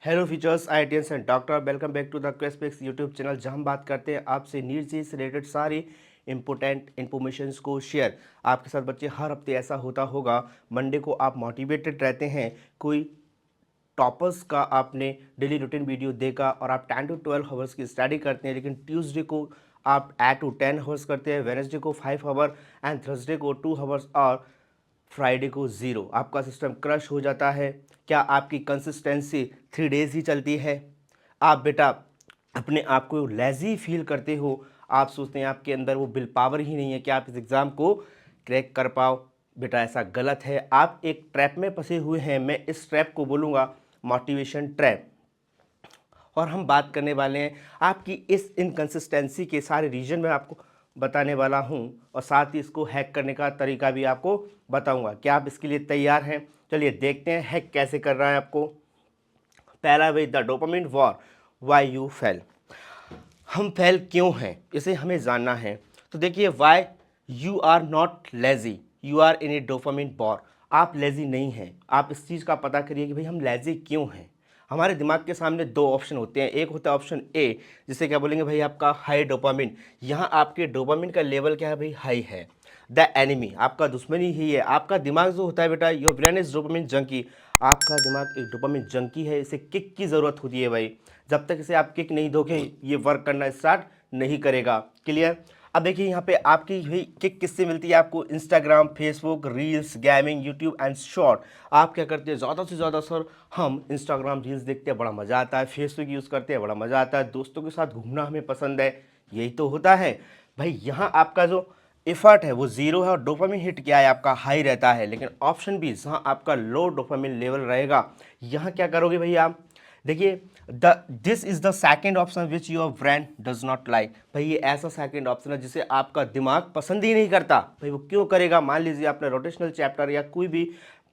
Hello features ITS and doctor welcome back to the क्वेस्पेक्स YouTube channel जहां हम बात करते हैं आपसे नीट से रिलेटेड सारी इंपॉर्टेंट इन्फॉर्मेशंस को शेयर आपके साथ। बच्चे हर हफ्ते ऐसा होता होगा, मंडे को आप मोटिवेटेड रहते हैं, कोई टॉपर्स का आपने डेली रूटीन वीडियो देखा और आप 10 to 12 आवर्स की स्टडी करते हैं, लेकिन ट्यूसडे को आप 8 to 10 आवर्स करते हैं, वेडनेसडे को 5 आवर एंड थर्सडे को 2 आवर्स और फ्राइडे को ज़ीरो। आपका सिस्टम क्रश हो जाता है। क्या आपकी कंसिस्टेंसी 3 डेज ही चलती है? आप बेटा अपने आप को लेज़ी फील करते हो, आप सोचते हैं आपके अंदर वो विल पावर ही नहीं है कि आप इस एग्ज़ाम को क्रैक कर पाओ। बेटा ऐसा गलत है, आप एक ट्रैप में फंसे हुए हैं। मैं इस ट्रैप को बोलूँगा मोटिवेशन ट्रैप। और हम बात करने वाले हैं आपकी इस इनकंसिस्टेंसी के सारे रीजन में आपको बताने वाला हूं, और साथ ही इसको हैक करने का तरीका भी आपको बताऊंगा। क्या आप इसके लिए तैयार हैं? चलिए देखते हैं हैक कैसे कर रहा है आपको। पहला way the dopamine war, why you fail. हम फेल क्यों हैं इसे हमें जानना है। तो देखिए, why you are not lazy, you are in a dopamine war. आप लेजी नहीं हैं। आप इस चीज़ का पता करिए कि भाई हम लेजी क्यों हैं। हमारे दिमाग के सामने दो ऑप्शन होते हैं। एक होता है ऑप्शन ए, जिसे क्या बोलेंगे भाई आपका हाई डोपामिन। यहाँ आपके डोपामिन का लेवल क्या है भाई? हाई है। द एनिमी, आपका दुश्मनी ही है। आपका दिमाग जो होता है बेटा, your brain is dopamine junkie. आपका दिमाग एक डोपामिन जंकी है, इसे किक की ज़रूरत होती है भाई। जब तक इसे आप किक नहीं दोगे ये वर्क करना स्टार्ट नहीं करेगा। क्लियर? अब देखिए यहाँ पे आपकी भाई किक किससे मिलती है आपको? Instagram, Facebook, reels, gaming, YouTube and short. आप क्या करते हैं? ज़्यादा से ज़्यादा सर हम इंस्टाग्राम रील्स देखते हैं, बड़ा मज़ा आता है। फेसबुक यूज़ करते हैं, बड़ा मज़ा आता है। दोस्तों के साथ घूमना हमें पसंद है। यही तो होता है भाई। यहाँ आपका जो एफर्ट है वो ज़ीरो है और डोपामिन हिट क्या है आपका? हाई रहता है। लेकिन ऑप्शन बी, जहाँ आपका लो डोपामिन लेवल रहेगा, यहाँ क्या करोगे भाई आप? देखिए, the this is the second option which your brain does not like. भाई ये ऐसा सेकेंड ऑप्शन है जिसे आपका दिमाग पसंद ही नहीं करता। भाई वो क्यों करेगा? मान लीजिए आपने रोटेशनल चैप्टर या कोई भी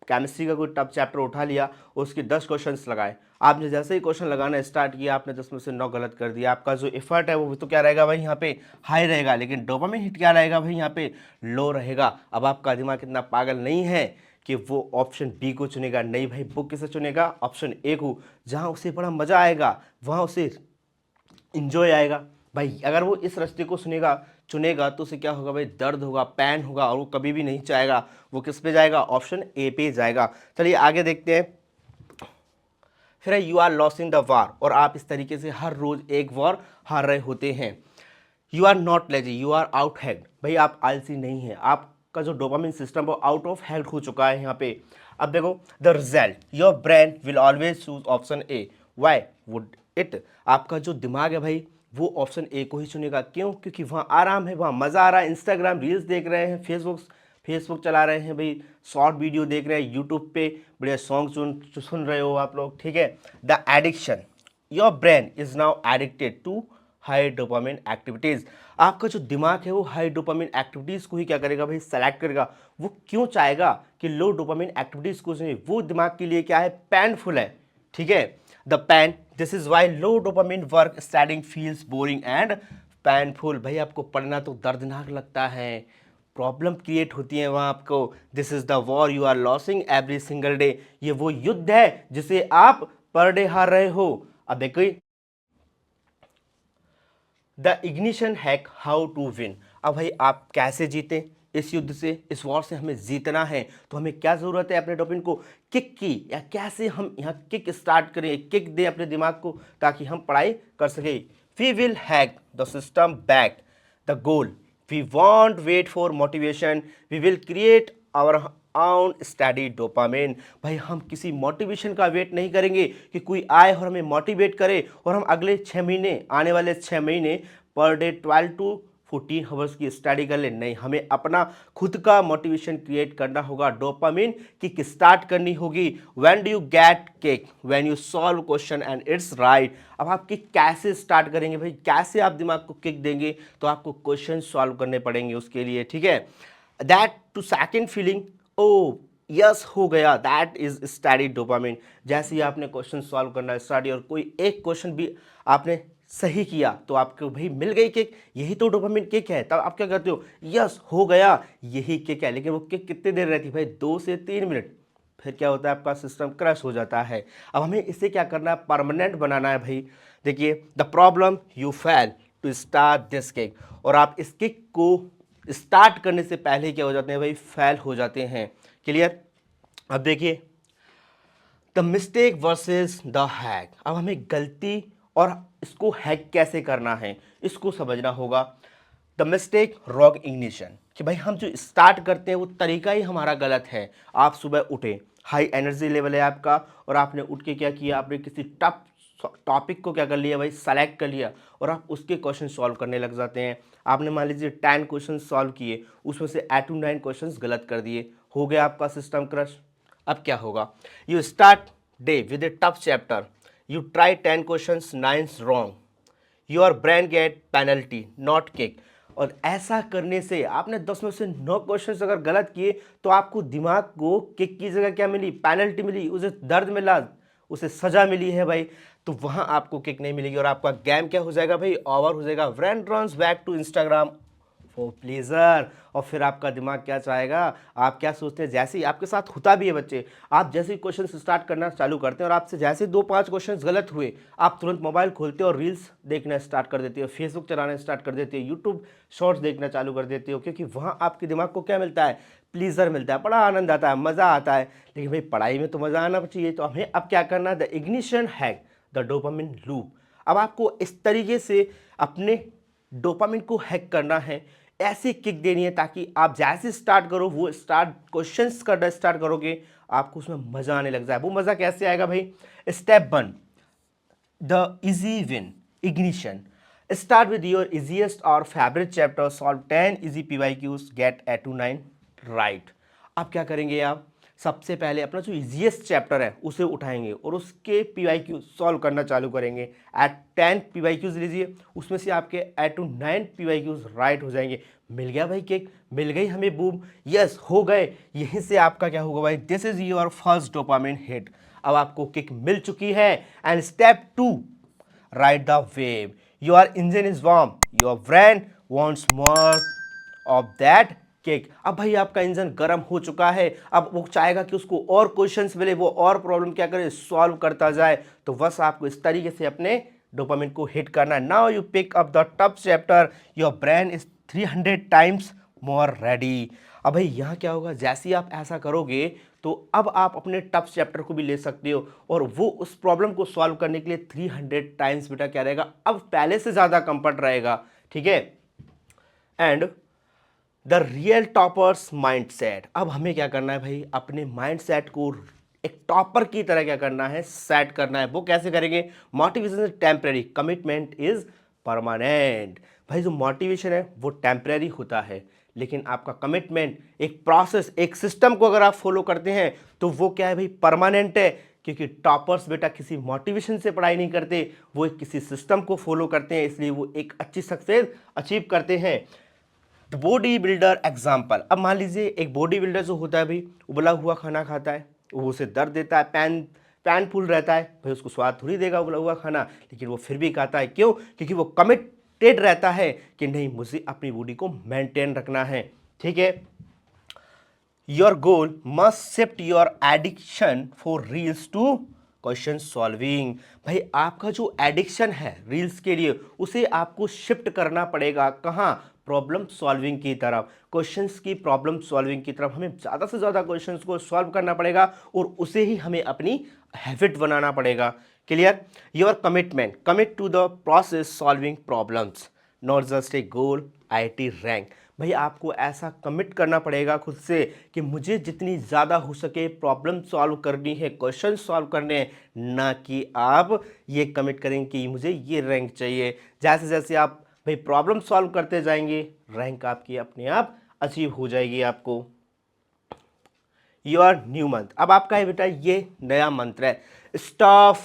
केमिस्ट्री का कोई टफ चैप्टर उठा लिया, उसके 10 क्वेश्चंस लगाए। आपने जैसे ही क्वेश्चन लगाना स्टार्ट किया, आपने 10 में से 9 गलत कर दिया। आपका जो एफर्ट है वो तो क्या रहेगा भाई? यहाँ पे हाई रहेगा, लेकिन डोपामिन हिट क्या रहेगा भाई? यहाँ पे लो रहेगा। अब आपका दिमाग इतना पागल नहीं है कि वो ऑप्शन बी को चुनेगा। नहीं भाई, वो किसे चुनेगा? ऑप्शन ए को। जहाँ उसे बड़ा मज़ा आएगा, वहाँ उसे इंजॉय आएगा। भाई अगर वो इस रास्ते को चुनेगा तो उसे क्या होगा भाई? दर्द होगा, पैन होगा, और वो कभी भी नहीं चाहेगा। वो किस पे जाएगा? ऑप्शन ए पे जाएगा। चलिए आगे देखते हैं। फिर you are loss in the war, और आप इस तरीके से हर रोज एक वॉर हार रहे होते हैं। You are not lazy, you are out hacked. भाई आप आलसी नहीं है, आपका जो डोपामिन सिस्टम वो आउट ऑफ हैक्ड हो चुका है यहाँ पे। अब देखो, the result, your brain will always choose option A. Why would it? आपका जो दिमाग है भाई वो ऑप्शन ए को ही चुनेगा। क्यों? क्योंकि वहाँ आराम है, वहाँ मज़ा आ रहा है। इंस्टाग्राम रील्स देख रहे हैं, फेसबुक फेसबुक चला रहे हैं भाई, शॉर्ट वीडियो देख रहे हैं, यूट्यूब पे बढ़िया सॉन्ग सुन रहे हो आप लोग। ठीक है? The addiction, your brain is now addicted to high dopamine activities. आपका जो दिमाग है वो हाई डोपामिन एक्टिविटीज़ को ही क्या करेगा भाई? सेलेक्ट करेगा। वो क्यों चाहेगा कि लो डोपामिन एक्टिविटीज़ को चुने? वो दिमाग के लिए क्या है? पेनफुल है। ठीक है? The pain, this is why low dopamine work studying feels boring and painful. भाई आपको पढ़ना तो दर्दनाक लगता है, प्रॉब्लम क्रिएट होती है वहाँ आपको। This is the war you are losing every single day. ये वो युद्ध है जिसे आप पर डे हार रहे हो। अब देखो, the ignition hack, how to win. अब भाई आप कैसे जीतें इस युद्ध से, इस वॉर से? हमें जीतना है तो हमें क्या ज़रूरत है? अपने डोपामिन को किक की, या कैसे हम यहाँ किक स्टार्ट करें, किक दें अपने दिमाग को ताकि हम पढ़ाई कर सकें। We will hack the system back the goal, we won't wait for motivation, we will create our own study dopamine. भाई हम किसी मोटिवेशन का वेट नहीं करेंगे कि कोई आए और हमें मोटिवेट करे और हम अगले 6 महीने, आने वाले 6 महीने पर डे 12 to 14 आवर्स की स्टडी कर ले। नहीं, हमें अपना खुद का मोटिवेशन क्रिएट करना होगा। डोपामिन किक स्टार्ट करनी होगी। When do you get kick? When you solve question and it's right. अब आप किक कैसे स्टार्ट करेंगे भाई? कैसे आप दिमाग को किक देंगे? तो आपको क्वेश्चन सॉल्व करने पड़ेंगे उसके लिए। ठीक है? That two second feeling, oh yes हो गया, दैट इज स्टडी डोपामिन। जैसे ही आपने क्वेश्चन सॉल्व करना स्टार्ट और कोई एक क्वेश्चन भी आपने सही किया तो आपको भाई मिल गई किक। यही तो डोपामिन किक है। तब आप क्या करते हो? यस हो गया, यही किक है। लेकिन वो किक कितनी देर रहती है भाई? 2 से 3 मिनट। फिर क्या होता है, आपका सिस्टम क्रश हो जाता है। अब हमें इसे क्या करना है, परमानेंट बनाना है भाई। देखिए, the problem you fail to start this kick, और आप इस किक को स्टार्ट करने से पहले क्या हो जाते हैं भाई, फेल हो जाते हैं। क्लियर। अब देखिए, the mistake versus the hack. अब हमें गलती और इसको हैक कैसे करना है, इसको समझना होगा। द मिस्टेक रॉन्ग इग्निशन, कि भाई हम जो स्टार्ट करते हैं वो तरीका ही हमारा गलत है। आप सुबह उठे, हाई एनर्जी लेवल है आपका, और आपने उठ के क्या किया, आपने किसी टफ टॉपिक को क्या कर लिया भाई, सेलेक्ट कर लिया, और आप उसके क्वेश्चन सॉल्व करने लग जाते हैं। आपने मान लीजिए 10 क्वेश्चन सॉल्व किए, उसमें से 8 to 9 क्वेश्चन गलत कर दिए, हो गया आपका सिस्टम क्रश। अब क्या होगा, you start day with a tough chapter, you try 10 question, 9 wrong, your brain get penalty not kick. और ऐसा करने से आपने 10 में से 9 क्वेश्चन अगर गलत किए तो आपको दिमाग को किक की जगह क्या मिली, पेनल्टी मिली, उसे दर्द मिला, उसे सजा मिली है भाई। तो वहां आपको किक नहीं मिलेगी और आपका गेम क्या हो जाएगा भाई, ओवर हो जाएगा। Brain runs back to Instagram for pleasure. और फिर आपका दिमाग क्या चाहेगा, आप क्या सोचते हैं, जैसे ही आपके साथ होता भी है बच्चे, आप जैसे ही क्वेश्चन स्टार्ट करना चालू करते हैं और आपसे जैसे 2-5 क्वेश्चन गलत हुए, आप तुरंत मोबाइल खोलते हो और रील्स देखना स्टार्ट कर देते हो, फेसबुक चलाना स्टार्ट कर देते हो, यूट्यूब शॉर्ट्स देखना चालू कर देते हो, क्योंकि वहाँ आपके दिमाग को क्या मिलता है, प्लीजर मिलता है, बड़ा आनंद आता है, मज़ा आता है। लेकिन भाई पढ़ाई में तो मज़ा आना चाहिए। तो हमें अब क्या करना है, the ignition hack the dopamine loop. अब आपको इस तरीके से अपने डोपामिन को हैक करना है, ऐसी किक देनी है ताकि आप जैसे स्टार्ट करो, वो स्टार्ट क्वेश्चंस करना स्टार्ट करोगे, आपको उसमें मज़ा आने लग जाए। वो मज़ा कैसे आएगा भाई, step 1, the easy win ignition. Start with your easiest और favourite chapter, solve 10 easy PYQs, get 8 to 9 right. अब क्या करेंगे आप, सबसे पहले अपना जो इजीएस्ट चैप्टर है उसे उठाएंगे और उसके PYQ सॉल्व करना चालू करेंगे। एट 10 PYQs लीजिए, उसमें से आपके 8 to 9 PYQs राइट हो जाएंगे। मिल गया भाई किक, मिल गई हमें बूम, यस हो गए। यहीं से आपका क्या होगा भाई, this is your first dopamine hit. अब आपको किक मिल चुकी है। And step 2, ride the wave, your engine is warm, your brain wants more of that kick. अब भाई आपका इंजन गर्म हो चुका है, अब वो चाहेगा कि उसको और क्वेश्चंस मिले, वो और प्रॉब्लम क्या करे, सॉल्व करता जाए। तो बस आपको इस तरीके से अपने डोपामिन को हिट करना है। Now you pick up the tough chapter, your brain is 300 times more ready. अब भाई यहाँ क्या होगा, जैसे ही आप ऐसा करोगे तो अब आप अपने टफ चैप्टर को भी ले सकते हो और वो उस प्रॉब्लम को सॉल्व करने के लिए 300 टाइम्स बेटा क्या रहेगा, अब पहले से ज़्यादा कंफर्ट रहेगा। ठीक है। And the real toppers mindset. अब हमें क्या करना है भाई, अपने माइंडसेट को एक टॉपर की तरह क्या करना है, सेट करना है। वो कैसे करेंगे, motivation is temporary, commitment is permanent. भाई जो मोटिवेशन है वो टेम्परेरी होता है, लेकिन आपका कमिटमेंट, एक प्रोसेस, एक सिस्टम को अगर आप फॉलो करते हैं तो वो क्या है भाई, परमानेंट है। क्योंकि टॉपर्स बेटा किसी मोटिवेशन से पढ़ाई नहीं करते, वो एक किसी सिस्टम को फॉलो करते हैं, इसलिए वो एक अच्छी सक्सेस अचीव करते हैं। Body builder example. अब मान लीजिए एक बॉडी बिल्डर जो होता है भाई, उबला हुआ खाना खाता है, वो उसे दर्द देता है, पैन फुल रहता है, भाई उसको स्वाद थोड़ी देगा उबला हुआ खाना, लेकिन वो फिर भी खाता है। क्यों, क्योंकि वो कमिटेड रहता है कि नहीं, मुझे अपनी बॉडी को मेंटेन रखना है। ठीक है। Your goal must shift your addiction for reels to question solving. भाई आपका जो एडिक्शन है रील्स के लिए, उसे आपको शिफ्ट करना पड़ेगा, कहाँ, प्रॉब्लम सॉल्विंग की तरफ, क्वेश्चंस की प्रॉब्लम सॉल्विंग की तरफ। हमें ज़्यादा से ज़्यादा क्वेश्चंस को सॉल्व करना पड़ेगा और उसे ही हमें अपनी हैबिट बनाना पड़ेगा। क्लियर। Your commitment, commit to the process solving problems, not just a goal IIT rank. भाई आपको ऐसा कमिट करना पड़ेगा खुद से कि मुझे जितनी ज़्यादा हो सके प्रॉब्लम सॉल्व करनी है, क्वेश्चन सॉल्व करने हैं, ना कि आप ये कमिट करेंगे कि मुझे ये रैंक चाहिए। जैसे जैसे आप भाई प्रॉब्लम सॉल्व करते जाएंगे, रैंक आपकी अपने आप अचीव हो जाएगी आपको। Your new month. अब आपका है बेटा ये नया मंत्र है, स्टॉप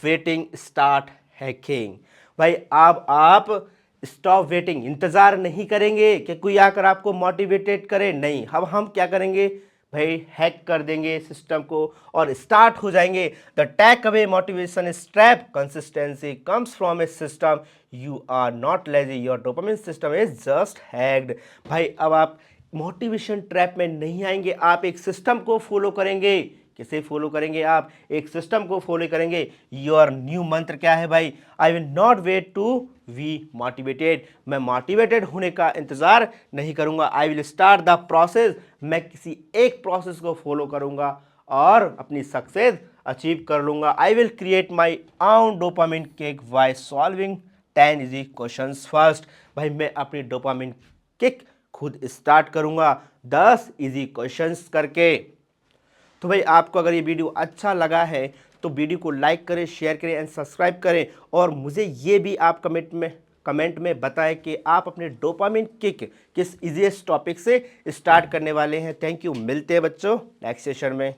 वेटिंग स्टार्ट हैकिंग। भाई अब आप स्टॉप वेटिंग, इंतजार नहीं करेंगे कि कोई आकर आपको मोटिवेटेड करे, नहीं। अब हम क्या करेंगे भाई, हैक कर देंगे सिस्टम को और स्टार्ट हो जाएंगे। The take away motivation strap, consistency comes from a system, you are not lazy, your dopamine system is just hacked. भाई अब आप मोटिवेशन ट्रैप में नहीं आएंगे, आप एक सिस्टम को फॉलो करेंगे किसे फॉलो करेंगे आप? एक सिस्टम को फॉलो करेंगे। योर न्यू मंत्र क्या है भाई? I will not wait to be motivated. मैं मोटिवेटेड होने का इंतजार नहीं करूंगा। I will start the process. मैं किसी एक प्रोसेस को फॉलो करूंगा और अपनी सक्सेस अचीव कर लूंगा। I will create my own dopamine kick by solving 10 easy questions first. भाई मैं अपनी डोपामिन किक खुद स्टार्ट करूंगा 10 इजी क्वेश्चंस करके। तो भाई आपको अगर ये वीडियो अच्छा लगा है तो वीडियो को लाइक करें, शेयर करें एंड सब्सक्राइब करें। और मुझे ये भी आप कमेंट में बताएं कि आप अपने डोपामिन किक किस इजीएस्ट टॉपिक से स्टार्ट करने वाले हैं। Thank you. मिलते हैं बच्चों नेक्स्ट सेशन में।